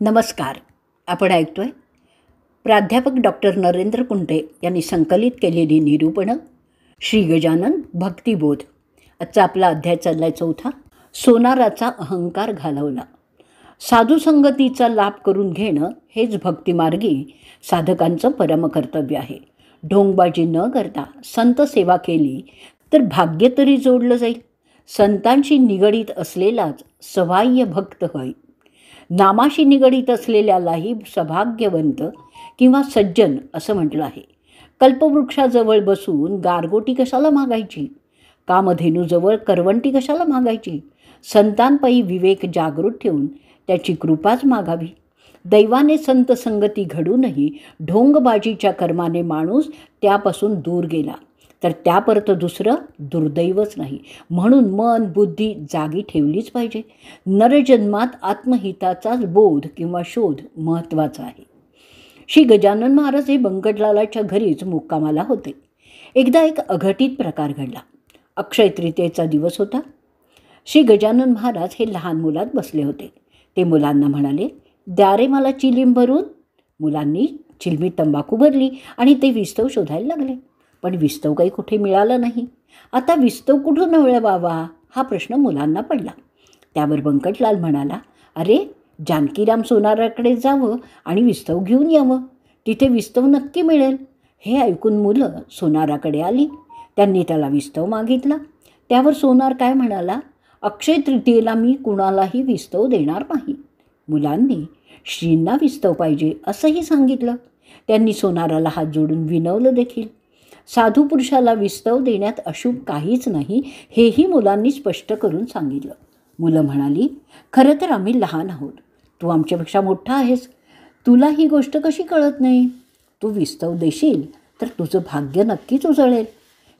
नमस्कार. आपण ऐकतोय प्राध्यापक डॉक्टर नरेंद्र कुंटे यांनी संकलित केलेली निरूपणं श्री गजानन भक्तिबोध. आजचा आपला अध्याय चाललाय 4. सोनाराचा अहंकार घालवला. साधुसंगतीचा लाभ करून घेणं हेच भक्तिमार्गी साधकांचं परमकर्तव्य आहे. ढोंगबाजी न करता संत सेवा केली तर भाग्य तरी जोडलं जाईल. संतांशी निगडीत असलेलाच सवाह्य भक्त होय. नामाशी निगडीत असलेल्यालाही सौभाग्यवंत किंवा सज्जन असं म्हटलं आहे. कल्पवृक्षाजवळ बसून गारगोटी कशाला मागायची? कामधेनूजवळ करवंटी कशाला मागायची? संतांपायी विवेक जागृत ठेवून त्याची कृपाच मागावी. दैवाने संत संगती घडूनही ढोंगबाजीच्या कर्माने माणूस त्यापासून दूर गेला तर त्यापरत दुसरं दुर्दैवच नाही. म्हणून मन बुद्धी जागी ठेवलीच पाहिजे. नरजन्मात आत्महिताचाच बोध किंवा शोध महत्त्वाचा आहे. श्री गजानन महाराज हे बंकटलालाच्या घरीच मुक्कामाला होते. एकदा एक अघटित प्रकार घडला. अक्षय तृतीयेचा दिवस होता. श्री गजानन महाराज हे लहान मुलात बसले होते. ते मुलांना म्हणाले, द्या रे मला चिलीम भरून. मुलांनी चिलमीत तंबाखू भरली आणि ते विस्तव शोधायला लागले. पण विस्तव काही कुठे मिळालं नाही. आता विस्तव कुठून मिळवावा हा प्रश्न मुलांना पडला. त्यावर बंकटलाल म्हणाला, अरे जानकीराम सोनाराकडे जावं आणि विस्तव घेऊन यावं. तिथे विस्तव नक्की मिळेल. हे ऐकून मुलं सोनाराकडे आली. त्यांनी त्याला विस्तव मागितला. त्यावर सोनार काय म्हणाला, अक्षय तृतीयेला मी कुणालाही विस्तव देणार नाही. मुलांनी श्रींना विस्तव पाहिजे असंही सांगितलं. त्यांनी सोनाराला हात जोडून विनवलं देखील. साधू पुरुषाला विस्तव देण्यात अशुभ काहीच नाही हेही मुलांनी स्पष्ट करून सांगितलं. मुलं म्हणाली, खरं तर आम्ही लहान आहोत. तू आमच्यापेक्षा मोठा आहेस. तुला ही गोष्ट कशी कळत नाही? तू विस्तव देशील तर तुझं भाग्य नक्कीच उजळेल.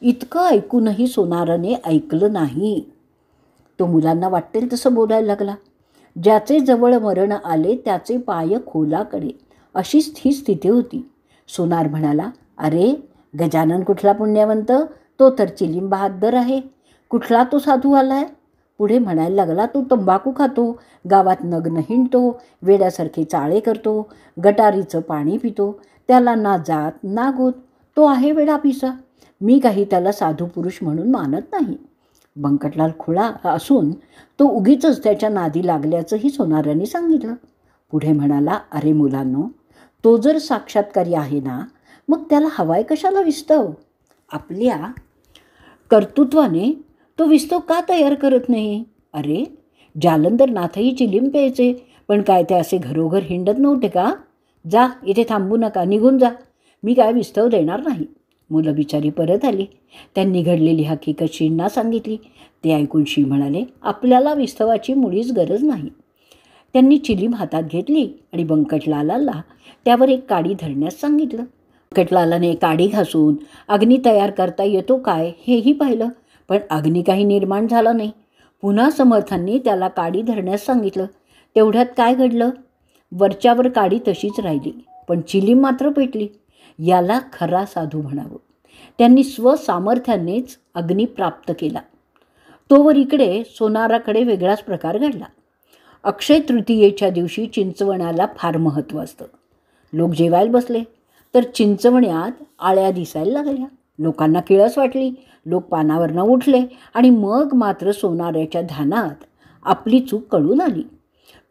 इतकं ऐकूनही सोनाराने ऐकलं नाही. तो मुलांना वाटेल तसं बोलायला लागला. ज्याचे जवळ मरण आले त्याचे पाय खोलाकडे अशीच ही स्थिती होती. सोनार म्हणाला, अरे गजानन कुठला पुण्यवंत, तो तर चिलीम बहाद्दर आहे. कुठला तो साधू आला आहे? पुढे म्हणायला लागला, तो तंबाखू खातो, गावात नग्न हिंडतो, वेड्यासारखे चाळे करतो, गटारीचं पाणी पितो, त्याला ना जात ना गोत, तो आहे वेडापिसा. मी काही त्याला साधू पुरुष म्हणून मानत नाही. बंकटलाल खुळा असून तो उगीचच त्याच्या नादी लागल्याचंही सोनाराने सांगितलं. पुढे म्हणाला, अरे मुलांनो, तो जर साक्षात्कारी आहे ना, मग त्याला हवाय कशाला विस्तव? आपल्या कर्तृत्वाने तो विस्तव का तयार करत नाही? अरे जालंधर नाथही चिलीम प्यायचे, पण काय ते असे घरोघर हिंडत नव्हते का? जा, इथे थांबू नका, निघून जा, मी काय विस्तव देणार नाही. मुलं बिचारी परत आली. त्यांनी घडलेली हकीकत श्रींना सांगितली. ते ऐकून श्री म्हणाले, आपल्याला विस्तवाची मुळीच गरज नाही. त्यांनी चिलीम हातात घेतली आणि बंकटलालाला त्यावर एक काडी धरण्यास सांगितलं. बंकटलालाने काडी घासून अग्नी तयार करता येतो काय हेही पाहिलं, पण अग्नी काही निर्माण झाला नाही. पुन्हा समर्थांनी त्याला काडी धरण्यास सांगितलं. तेवढ्यात काय घडलं? वरच्यावर काडी तशीच राहिली, पण चिलीम मात्र पेटली. याला खरा साधू म्हणावं. त्यांनी स्वसामर्थ्यानेच अग्नी प्राप्त केला. तोवर इकडे सोनाराकडे वेगळाच प्रकार घडला. अक्षय तृतीयेच्या दिवशी चिंचवण्याला फार महत्त्व असतं. लोक जेवायला बसले तर चिंचवण्यात आळ्या दिसायला लागल्या. लोकांना किळस वाटली. लोक पानावरनं उठले आणि मग मात्र सोनाराच्या ध्यानात आपली चूक कळून आली.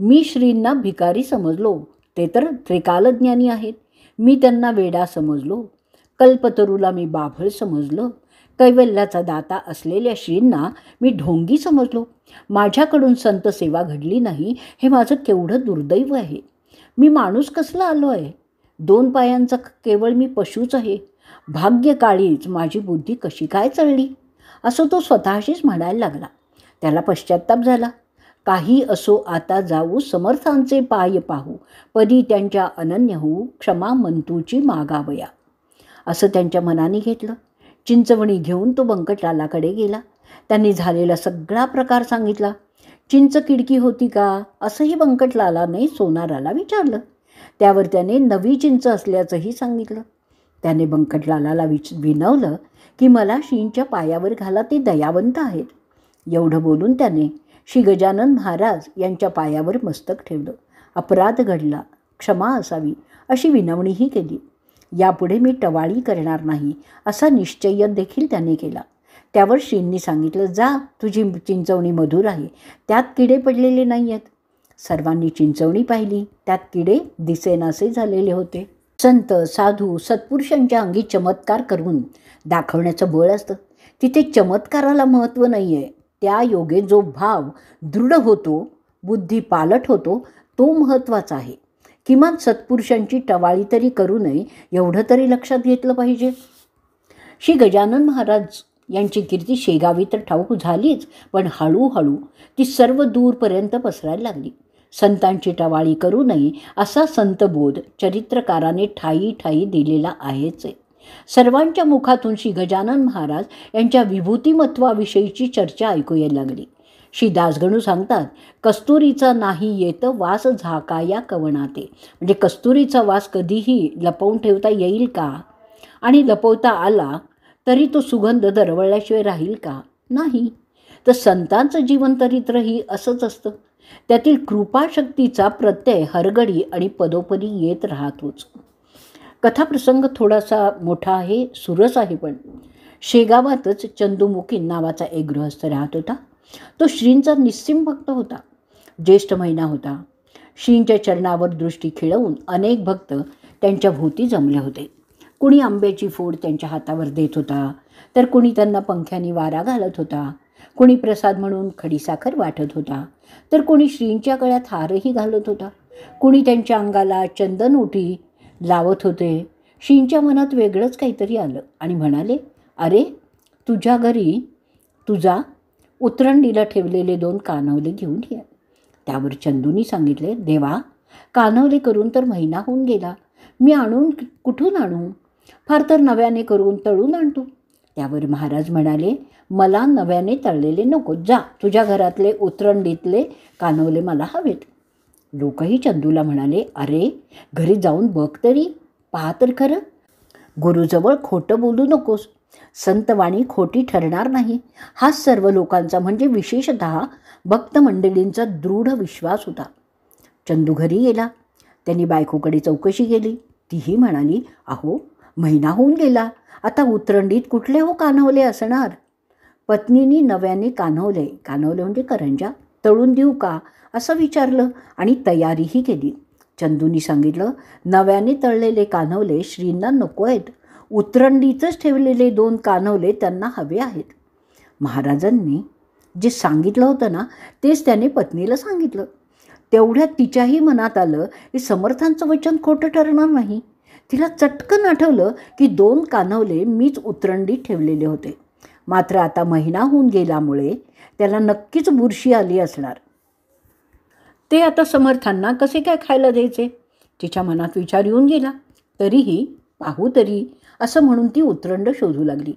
मी श्रींना भिकारी समजलो, ते तर त्रिकालज्ञानी आहेत. मी त्यांना वेडा समजलो. कल्पतरूला मी बाभळ समजलं. कैवल्याचा दाता असलेल्या श्रींना मी ढोंगी समजलो. माझ्याकडून संत सेवा घडली नाही हे माझं केवढं दुर्दैव आहे. मी माणूस कसला आलो आहे? 2 पायांचा केवळ मी पशूच आहे. भाग्यकाळीच माझी बुद्धी कशी काय चढली, असं तो स्वतःशीच म्हणायला लागला. त्याला पश्चात्ताप झाला. काही असो, आता जाऊ समर्थांचे पाय पाहू, पदी त्यांच्या अनन्य होऊ, क्षमा मंतूची मागावया, असं त्यांच्या मनाने घेतलं. चिंचवणी घेऊन तो बंकटलालाकडे गेला. त्यांनी झालेला सगळा प्रकार सांगितला. चिंच किडकी होती का असंही बंकटलालाने सोनाराला विचारलं. त्यावर त्याने नवी चिंच असल्याचंही सांगितलं. त्याने बंकटलालाला विनवलं की मला श्रींच्या पायावर घाला, ते दयावंत आहेत. एवढं बोलून त्याने श्री गजानन महाराज यांच्या पायावर मस्तक ठेवलं अपराध घडला, क्षमा असावी अशी विनवणीही केली. यापुढे मी टवाळी करणार नाही असा निश्चय देखील त्याने केला. त्यावर श्रींनी सांगितलं, जा, तुझी चिंचवणी मधुर आहे, त्यात किडे पडलेले नाही आहेत. सर्वांनी चिंचवणी पाहिली, त्यात किडे दिसेनासे झालेले होते. संत, साधू, सत्पुरुषांच्या अंगी चमत्कार करून दाखवण्याचं बळ असतं. तिथे चमत्काराला महत्त्व नाही आहे. त्या योगे जो भाव दृढ होतो, बुद्धी पालट होतो, तो महत्त्वाचा आहे. किमान सत्पुरुषांची टवाळी तरी करू नये एवढं तरी लक्षात घेतलं पाहिजे. श्री गजानन महाराज यांची कीर्ती शेगावी तर ठाऊक झालीच, पण हळूहळू ती सर्व दूरपर्यंत पसरायला लागली. संतांची टवाळी करू नये असा संतबोध चरित्रकाराने ठायी ठायी दिलेला आहेच आहे. सर्वांच्या मुखातून श्री गजानन महाराज यांच्या विभूतिमत्वाविषयीची चर्चा ऐकू यायला लागली. श्री दासगणू सांगतात, कस्तुरीचा नाही येत वास झाकाया कवणाते. म्हणजे कस्तुरीचा वास कधीही लपवून ठेवता येईल का? आणि लपवता आला तरी तो सुगंध दरवळल्याशिवाय राहील का? नाही. तर संतांचं जीवनचरित्रही असंच असतं. त्यातील कृपाशक्तीचा प्रत्यय हरगडी आणि पदोपदी येत राहतोच. कथाप्रसंग थोडासा मोठा आहे, सुरस आहे. पण शेगावातच चंदूमुखीन नावाचा एक गृहस्थ राहत होता. तो श्रींचा निस्सीम भक्त होता. ज्येष्ठ महिना होता. श्रींच्या चरणावर दृष्टी खिळवून अनेक भक्त त्यांच्या भोवती जमले होते. कुणी आंब्याची फोड त्यांच्या हातावर देत होता, तर कुणी त्यांना पंख्याने वारा घालत होता. कुणी प्रसाद म्हणून खडीसाखर वाटत होता, तर कुणी श्रींच्या गळ्यात हारही घालत होता. कुणी त्यांच्या अंगाला चंदन उटी लावत होते. श्रींच्या मनात वेगळंच काहीतरी आलं आणि म्हणाले, अरे, तुझ्या घरी तुझा उतरंडीला ठेवलेले 2 कानवले घेऊन ये. त्यावर चंदूनी सांगितले, देवा, कानवले करून तर महिना होऊन गेला. मी कुठून आणू? फार तर नव्याने करून तळून आणतो. त्यावर महाराज म्हणाले, मला नव्याने तळलेले नको. जा, तुझ्या घरातले उतरंडीतले कानवले मला हवेत. लोकही चंदूला म्हणाले, अरे, घरी जाऊन बघ तरी, पहा तर खरं. गुरुजवळ खोटं बोलू नकोस. संतवाणी खोटी ठरणार नाही हा सर्व लोकांचा, म्हणजे विशेषतः भक्त मंडळींचा दृढ विश्वास होता. चंदू घरी गेला. त्यांनी बायकोकडे चौकशी केली. तीही म्हणाली, अहो, महिना होऊन गेला, आता उतरंडीत कुठले हो कानवले असणार? पत्नीने नव्याने कानवले म्हणजे करंजा तळून देऊ का असं विचारलं आणि तयारीही केली. चंदूनी सांगितलं, नव्याने तळलेले कानवले श्रींना नको आहेत. उतरंडीतच ठेवलेले 2 कानवले त्यांना हवे आहेत. महाराजांनी जे सांगितलं होतं ना, तेच त्याने पत्नीला सांगितलं. तेवढ्यात तिच्याही मनात आलं की समर्थांचं वचन खोटं ठरणार नाही. तिला चटकन आठवलं की 2 कानवले मीच उतरंडीत ठेवलेले होते. मात्र आता महिना होऊन गेल्यामुळे त्याला नक्कीच बुरशी आली असणार. ते आता समर्थांना कसे काय खायला द्यायचे? तिच्या मनात विचार येऊन गेला. तरीही पाहू तरी असं म्हणून ती उतरंड शोधू लागली.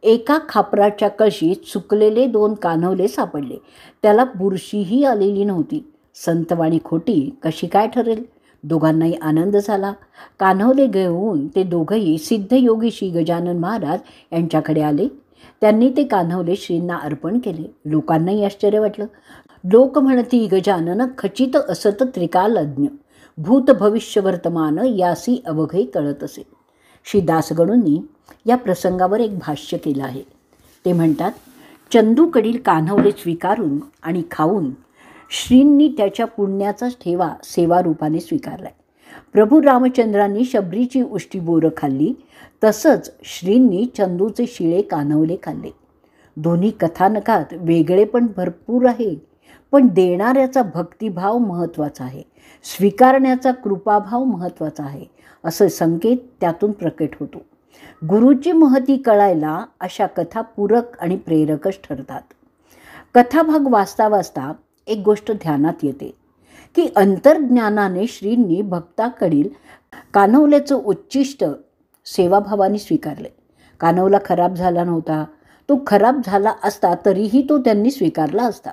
एका खापराच्या कळशीत सुकलेले 2 कानवले सापडले. त्याला बुरशीही आलेली नव्हती. संतवाणी खोटी कशी काय ठरेल? दोघांनाही आनंद झाला. कान्होले घेऊन ते दोघंही सिद्धयोगी श्री गजानन महाराज यांच्याकडे आले. त्यांनी ते कान्होले श्रींना अर्पण केले. लोकांनाही आश्चर्य वाटलं. लोक म्हणती, गजानन खचित असत त्रिकालज्ञ, भूत भविष्य वर्तमान यासी अवघे कळत असे. श्री दासगणूंनी या प्रसंगावर एक भाष्य केलं आहे. ते म्हणतात, चंदूकडील कान्होले स्वीकारून आणि खाऊन श्रींनी त्याच्या पुण्याचाच ठेवा सेवारूपाने स्वीकारलाय. प्रभू रामचंद्रांनी शबरीची उष्टी बोरं खाल्ली, तसंच श्रींनी चंदूचे शिळे कान्होले खाल्ले. दोन्ही कथानकात वेगळेपण भरपूर आहे, पण देणाऱ्याचा भक्तिभाव महत्त्वाचा आहे, स्वीकारण्याचा कृपाभाव महत्त्वाचा आहे, असं संकेत त्यातून प्रकट होतो. गुरुची महती कळायला अशा कथा पूरक आणि प्रेरकच ठरतात. कथाभाग वाचता वाचता एक गोष्ट ध्यानात येते की अंतर्ज्ञानाने श्रींनी भक्ताकडील कान्होल्याचं उच्चिष्ट सेवाभावाने स्वीकारले. कान्होला खराब झाला नव्हता. तो खराब झाला असता तरीही तो त्यांनी स्वीकारला असता.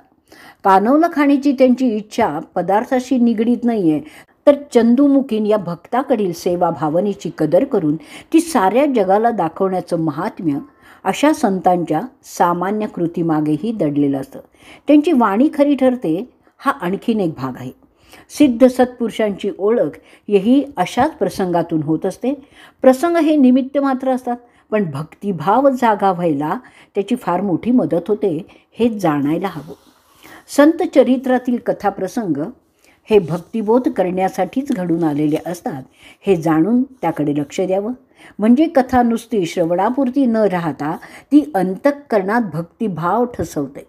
कान्होला खाण्याची त्यांची इच्छा पदार्थाशी निगडीत नाही आहे, तर चंदूमुखीन या भक्ताकडील सेवाभावनेची कदर करून ती साऱ्या जगाला दाखवण्याचं महात्म्य अशा संतांच्या सामान्य कृतीमागेही दडलेलं असतं. त्यांची वाणी खरी ठरते हा आणखीन एक भाग आहे. सिद्ध सत्पुरुषांची ओळख ही अशाच प्रसंगातून होत असते. प्रसंग हे निमित्त मात्र असतात, पण भक्तिभाव जागा व्हायला त्याची फार मोठी मदत होते, हे जाणायला हवं. संत चरित्रातील कथाप्रसंग हे भक्तिबोध करण्यासाठीच घडून आलेले असतात, हे जाणून त्याकडे लक्ष द्यावं. म्हणजे कथा नुसती श्रवणापुरती न राहता ती अंतःकरणात भक्तिभाव ठसवते.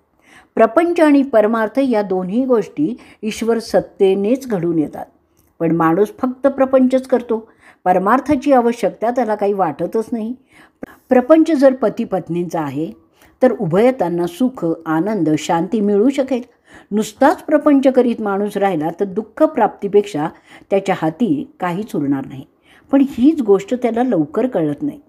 प्रपंच आणि परमार्थ या दोन्ही गोष्टी ईश्वर सत्तेनेच घडून येतात. पण माणूस फक्त प्रपंचच करतो, परमार्थाची आवश्यकता त्याला काही वाटतच नाही. प्रपंच जर पती पत्नींचा आहे तर उभयतांना सुख, आनंद, शांती मिळू शकेल. नुसताच प्रपंच करीत माणूस राहिला तर दुःख प्राप्तीपेक्षा त्याच्या हाती काहीच उरणार नाही. पण हीच गोष्ट त्याला लवकर कळत नाही.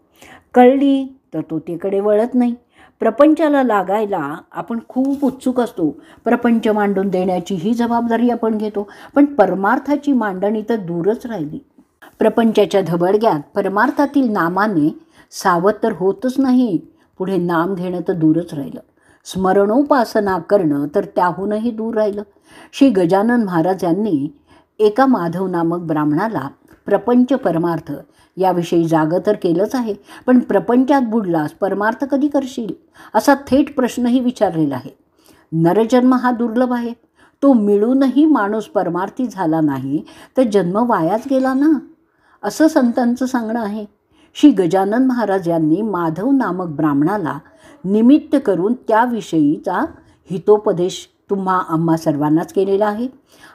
कळली तर तो तिकडे वळत नाही. प्रपंचाला लागायला आपण खूप उत्सुक असतो. प्रपंच मांडून देण्याची ही जबाबदारी आपण घेतो, पण परमार्थाची मांडणी तर दूरच राहिली. प्रपंचाच्या धबडग्यात परमार्थातील नामाने सावध तर होतच नाही, पुढे नाम घेणं तर दूरच राहिलं. स्मरणोपासना करणं तर त्याहूनही दूर राहिलं. श्री गजानन महाराज यांनी एका माधव नामक ब्राह्मणाला प्रपंच परमार्थ याविषयी जागं तर केलंच आहे, पण प्रपंचात बुडलास परमार्थ कधी करशील असा थेट प्रश्नही विचारलेला आहे. नरजन्म हा दुर्लभ आहे. तो मिळूनही माणूस परमार्थी झाला नाही तर जन्म वायाच गेला ना, असं संतांचं सांगणं आहे. श्री गजानन महाराज यांनी माधव नामक ब्राह्मणाला निमित्त करून त्याविषयीचा हितोपदेश तुम्हा आम्हा सर्वांनाच केलेला आहे.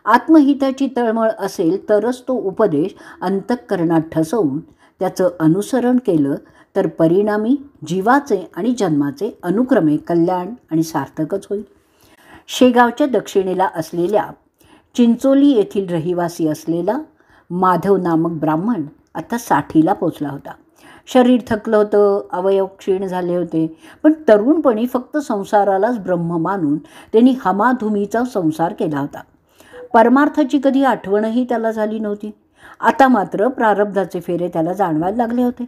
आत्महिताची तळमळ असेल तरच तो उपदेश अंतःकरणात ठसवून त्याचं अनुसरण केलं तर परिणामी जीवाचे आणि जन्माचे अनुक्रमे कल्याण आणि सार्थकच होईल. शेगावच्या दक्षिणेला असलेल्या चिंचोली येथील रहिवासी असलेला माधव नामक ब्राह्मण आता 60ला पोचला होता. शरीर थकलं होतं, अवयव क्षीण झाले होते, पण तरुणपणी फक्त संसारालाच ब्रह्म मानून त्यांनी हमाधुमीचा संसार केला होता. परमार्थाची कधी आठवणही त्याला झाली नव्हती. आता मात्र प्रारब्धाचे फेरे त्याला जाणवायला लागले होते.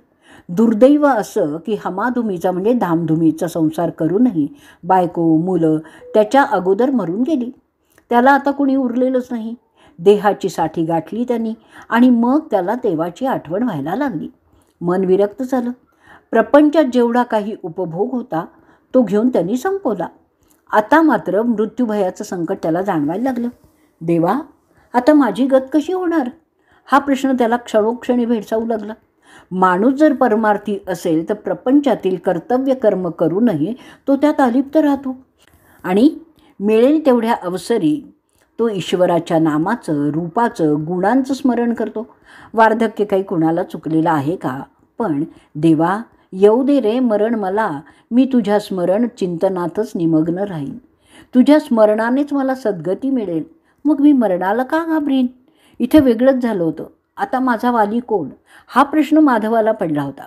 दुर्दैव असं की हमाधुमीचा म्हणजे धामधुमीचा संसार करूनही बायको, मुलं त्याच्या अगोदर मरून गेली. त्याला आता कुणी उरलेलंच नाही. देहाची साठी गाठली त्यांनी आणि मग त्याला देवाची आठवण व्हायला लागली. मन विरक्त झालं. प्रपंचात जेवढा काही उपभोग होता तो घेऊन त्यांनी संपवला. आता मात्र मृत्यूभयाचं संकट त्याला जाणवायला लागलं. देवा, आता माझी गत कशी होणार हा प्रश्न त्याला क्षणोक्षणी भेडसावू लागला. माणूस जर परमार्थी असेल तर प्रपंचातील कर्तव्य कर्म करूनही तो त्यात अलिप्त राहतो आणि मिळेल तेवढ्या अवसरी तो ईश्वराच्या नामाचं, रूपाचं, गुणांचं स्मरण करतो. वार्धक्य काही कुणाला चुकलेलं आहे का? पण देवा, येऊ दे रे मरण मला, मी तुझ्या स्मरण चिंतनातच निमग्न राहीन. तुझ्या स्मरणानेच मला सद्गती मिळेल. मग मी मरणाला का घाबरीन? इथे वेगळंच झालं होतं. आता माझा वाली कोण हा प्रश्न माधवाला पडला होता.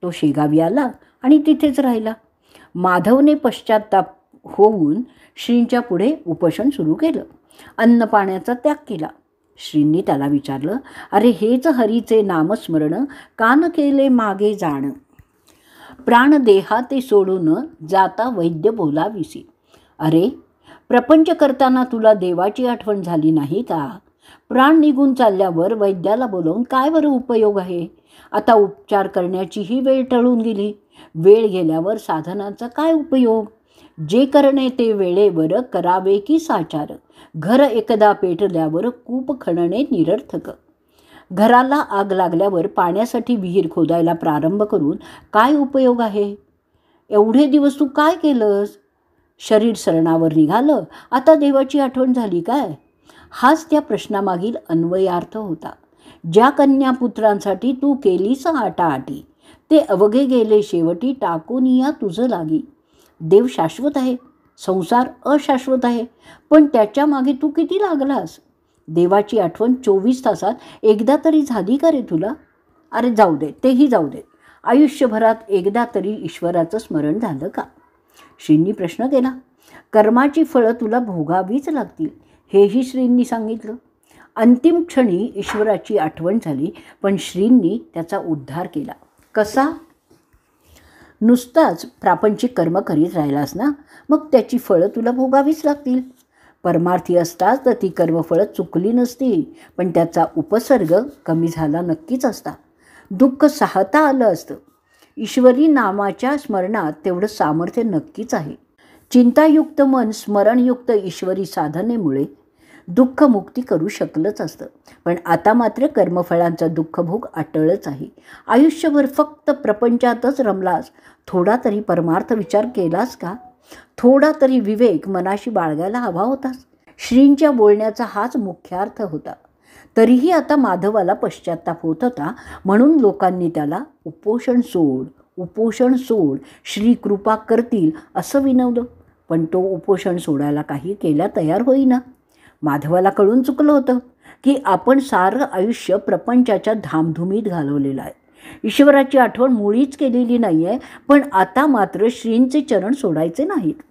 तो शेगावी आला आणि तिथेच राहिला. माधवने पश्चाताप होऊन श्रींच्या पुढे उपोषण सुरू केलं. अन्न पाण्याचा त्याग केला. श्रींनी त्याला विचारलं, अरे हेच हरीचे नामस्मरण कान केले मागे जाण, प्राण देहा ते सोडून जाता वैद्य बोलाविसी. अरे प्रपंच करताना तुला देवाची आठवण झाली नाही का? प्राण निघून चालल्यावर वैद्याला बोलवून काय बरं उपयोग आहे? आता उपचार करण्याचीही वेळ टळून गेली. वेळ गेल्यावर साधनाचा काय उपयोग? जे करणे ते वेळेवर करावे की साचार, घर एकदा पेटल्यावर कूप खणणे निरर्थक. घराला आग लागल्यावर पाण्यासाठी विहीर खोदायला प्रारंभ करून काय उपयोग आहे? एवढे दिवस तू काय केलंस? शरीर सरणावर निघालं, आता देवाची आठवण झाली काय? हाच त्या प्रश्नामागील अन्वयार्थ होता. ज्या कन्यापुत्रांसाठी तू केलीस आटाआटी, ते अवघे गेले शेवटी टाकून या तुझं लागी. देव शाश्वत आहे, संसार अशाश्वत आहे, पण त्याच्या मागे तू किती लागलास? देवाची आठवण 24 तासात एकदा तरी झाली का रे तुला? अरे जाऊ दे, तेही जाऊ दे. आयुष्यभरात एकदा तरी ईश्वराचं स्मरण झालं का? श्रींनी प्रश्न केला. कर्माची फळं तुला भोगावीच लागतील, हेही श्रींनी सांगितलं. अंतिम क्षणी ईश्वराची आठवण झाली, पण श्रींनी त्याचा उद्धार केला. कसा? नुसताच प्रापंचिक कर्म करीत राहिलास ना, मग त्याची फळं तुला भोगावीच लागतील. परमार्थी असताच तर ती कर्मफळं चुकली नसती, पण त्याचा उपसर्ग कमी झाला नक्कीच असता. दुःख साहता आलं असतं. ईश्वरी नामाच्या स्मरणात तेवढं सामर्थ्य नक्कीच आहे. चिंतायुक्त मन स्मरणयुक्त ईश्वरी साधनेमुळे दुःखमुक्ती करू शकलंच असतं. पण आता मात्र कर्मफळांचा दुःखभोग अटळच आहे. आयुष्यभर फक्त प्रपंचातच रमलास, थोडा तरी परमार्थ विचार केलास का? थोडा तरी विवेक मनाशी बाळगायला हवा होतास. श्रींच्या बोलण्याचा हाच मुख्यार्थ होता. तरीही आता माधवाला पश्चात्ताप होत होता, म्हणून लोकांनी त्याला उपोषण सोड, श्री कृपा करतील असं विनवलं. पण तो उपोषण सोडायला काही केल्या तयार होईना. माधवाला कळून चुकलं होतं की आपण सारं आयुष्य प्रपंचाच्या धामधुमीत घालवलेलं आहे. ईश्वराची आठवण मुळीच केलेली नाही आहे. पण आता मात्र श्रींचे चरण सोडायचे नाहीत.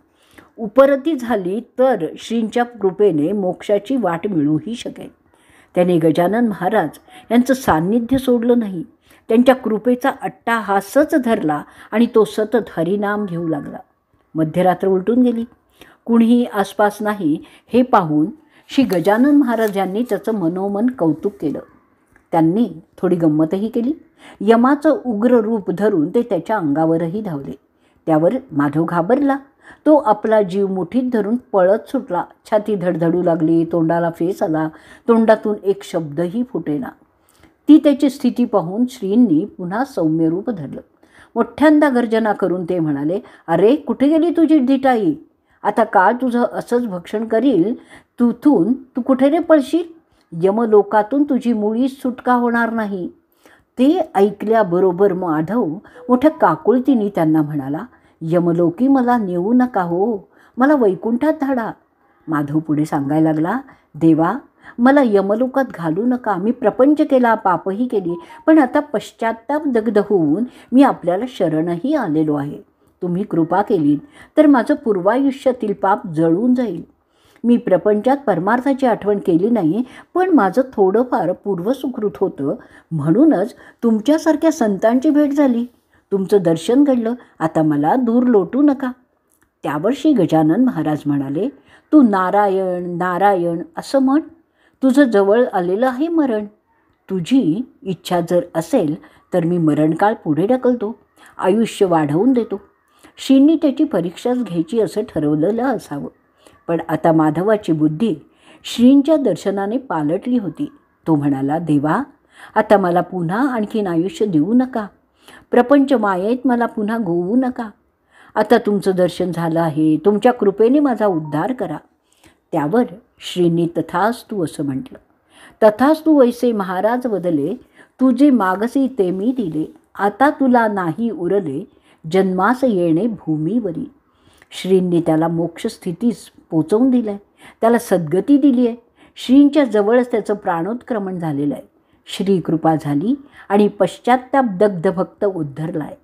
उपरती झाली तर श्रींच्या कृपेने मोक्षाची वाट मिळूही शकेल. त्याने गजानन महाराज यांचं सान्निध्य सोडलं नाही. त्यांच्या कृपेचा अट्टाहासच धरला आणि तो सतत हरिनाम घेऊ लागला. मध्यरात्र उलटून गेली. कुणीही आसपास नाही हे पाहून श्री गजानन महाराज यांनी त्याचं मनोमन कौतुक केलं. त्यांनी थोडी गंमतही केली. यमाचं उग्र रूप धरून ते त्याच्या अंगावरही धावले. त्यावर माधव घाबरला. तो आपला जीव मुठीत धरून पळत सुटला. छाती धडधडू लागली, तोंडाला फेस आला, तोंडातून एक शब्दही फुटेना. ती त्याची स्थिती पाहून श्रींनी पुन्हा सौम्य रूप धरलं. मोठ्यांदा गर्जना करून ते म्हणाले, अरे कुठे गेली तुझी धिटाई? आता काळ तुझं असंच भक्षण करील. तू कुठे रे पळशील? यमलोकातून तुझी मुळीच सुटका होणार नाही. ते ऐकल्याबरोबर माधव मोठ्या काकुळतीने त्यांना म्हणाला, यमलोकी मला नेऊ नका हो, मला वैकुंठात धाडा. माधव पुढे सांगायला लागला, देवा मला यमलोकात घालू नका. मी प्रपंच केला, पापही केली, पण आता पश्चात्ताप दग्ध होऊन मी आपल्याला शरणही आलेलो आहे. तुम्ही कृपा केलीत तर माझं पूर्वायुष्यातील पाप जळून जाईल. मी प्रपंचात परमार्थाची आठवण केली नाही, पण माझं थोडंफार पूर्वसुकृत होतं, म्हणूनच तुमच्यासारख्या संतांची भेट झाली, तुमचं दर्शन घडलं. आता मला दूर लोटू नका. त्यावर श्री गजानन महाराज म्हणाले, तू नारायण नारायण असं म्हण. तुझं जवळ आलेलं आहे मरण. तुझी इच्छा जर असेल तर मी मरणकाळ पुढे ढकलतो, आयुष्य वाढवून देतो. श्रींनी त्याची परीक्षाच घ्यायची असं ठरवलेलं असावं. पण आता माधवाची बुद्धी श्रींच्या दर्शनाने पालटली होती. तो म्हणाला, देवा आता मला पुन्हा आणखीन आयुष्य देऊ नका. प्रपंच मायेत मला पुन्हा गोवू नका. आता तुमचं दर्शन झालं आहे, तुमच्या कृपेने माझा उद्धार करा. त्यावर श्रींनी तथास्तु असं म्हटलं. तथास्तु वैसे महाराज बदले, तुझे मागसी ते मी दिले. आता तुला नाही उरले, जन्मास येणे भूमीवरी. श्रींनी त्याला मोक्षस्थितीस पोचवून दिलं आहे, त्याला सद्गती दिली आहे. श्रींच्या जवळच त्याचं प्राणोत्क्रमण झालेलं आहे. श्रीकृपा झाली आणि पश्चात्ताप दग्ध भक्त उद्धरला आहे.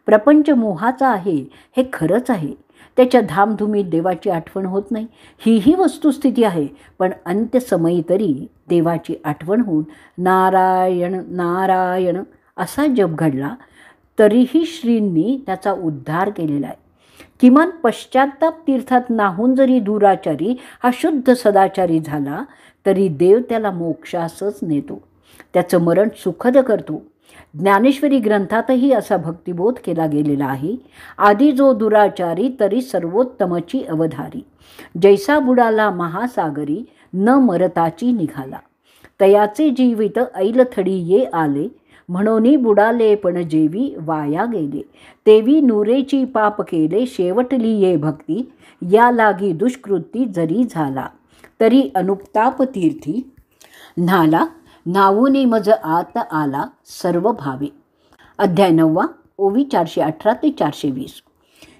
प्रपंच मोहाचा आहे हे खरंच आहे. त्याच्या धामधुमीत देवाची आठवण होत नाही ही वस्तुस्थिती आहे. पण अंत्यसमयी तरी देवाची आठवण होऊन नारायण नारायण असा जप घडला. तरीही श्रींनी त्याचा उद्धार केलेला आहे. किमान पश्चात्ताप तीर्थात नाहून जरी दुराचारी हा शुद्ध सदाचारी झाला तरी देव त्याला मोक्षासच नेतो, त्याचं मरण सुखद करतो. ज्ञानेश्वरी ग्रंथातही असा भक्तिबोध केला गेलेला आहे. आधी जो दुराचारी तरी सर्वोत्तमची अवधारी. जैसा बुडाला महासागरी न मरताची निघाला. तयाचे जीवित ऐलथडी ये आले, म्हणून बुडाले पण जेवी वाया गेले. तेवी नुरेची पाप केले, शेवटली ये भक्ती. या लागी दुष्कृती जरी झाला, तरी अनुपताप तीर्थी न्हाला. नावूनी मज आत आला सर्व भावे. अध्याय 9 ओवी 418 ते 420.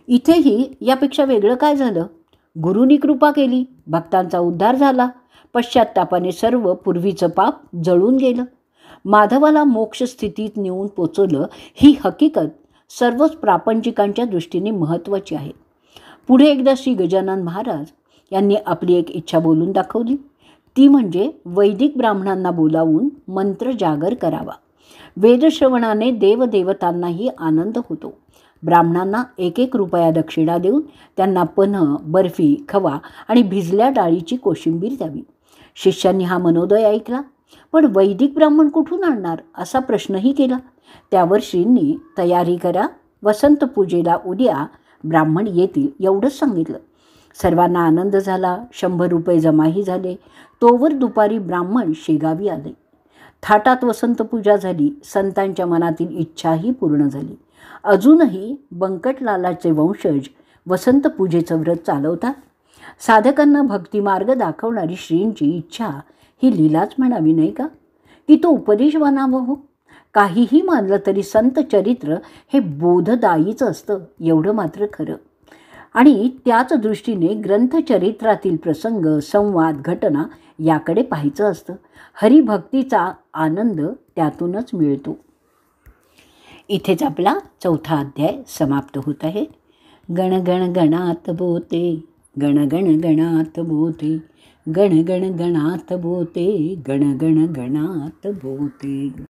इथेही यापेक्षा वेगळं काय झालं? गुरुनी कृपा केली, भक्तांचा उद्धार झाला, पश्चात्तापाने सर्व पूर्वीचं पाप जळून गेलं, माधवाला मोक्षस्थितीत नेऊन पोचवलं. ही हकीकत सर्वच प्रापंचिकांच्या दृष्टीने महत्त्वाची आहे. पुढे एकदा श्री गजानन महाराज यांनी आपली एक इच्छा बोलून दाखवली. ती म्हणजे वैदिक ब्राह्मणांना बोलावून मंत्र जागर करावा. वेदश्रवणाने देवदेवतांनाही आनंद होतो. ब्राह्मणांना 1-1 रुपया दक्षिणा देऊन त्यांना पन्ह, बर्फी, खवा आणि भिजल्या डाळीची कोशिंबीर द्यावी. शिष्यांनी हा मनोदय ऐकला, पण वैदिक ब्राह्मण कुठून आणणार असा प्रश्नही केला. त्यावर श्रींनी तयारी करा, वसंत पूजेला उद्या ब्राह्मण येतील एवढंच सांगितलं. सर्वांना आनंद झाला. 100 रुपये जमाही झाले. तोवर दुपारी ब्राह्मण शेगावी आले. थाटात वसंत पूजा झाली. संतांच्या मनातील इच्छाही पूर्ण झाली. अजूनही बंकटलालाचे वंशज वसंत पूजेचं व्रत चालवतात. साधकांना भक्तिमार्ग दाखवणारी श्रींची इच्छा ही लीलाच म्हणावी नाही का, की तो उपदेश बनावं हो. काहीही मानलं तरी संत चरित्र हे बोधदायीच असतं एवढं मात्र खरं. आणि त्याच दृष्टीने ग्रंथचरित्रातील प्रसंग, संवाद, घटना याकडे पाहायचं असतं. हरिभक्तीचा आनंद त्यातूनच मिळतो. इथेच आपला 4था अध्याय समाप्त होत आहे. गण गण गणात बोते, गण गण गणात बोते, गण गण गणात बोते, गण गण गणात बोते.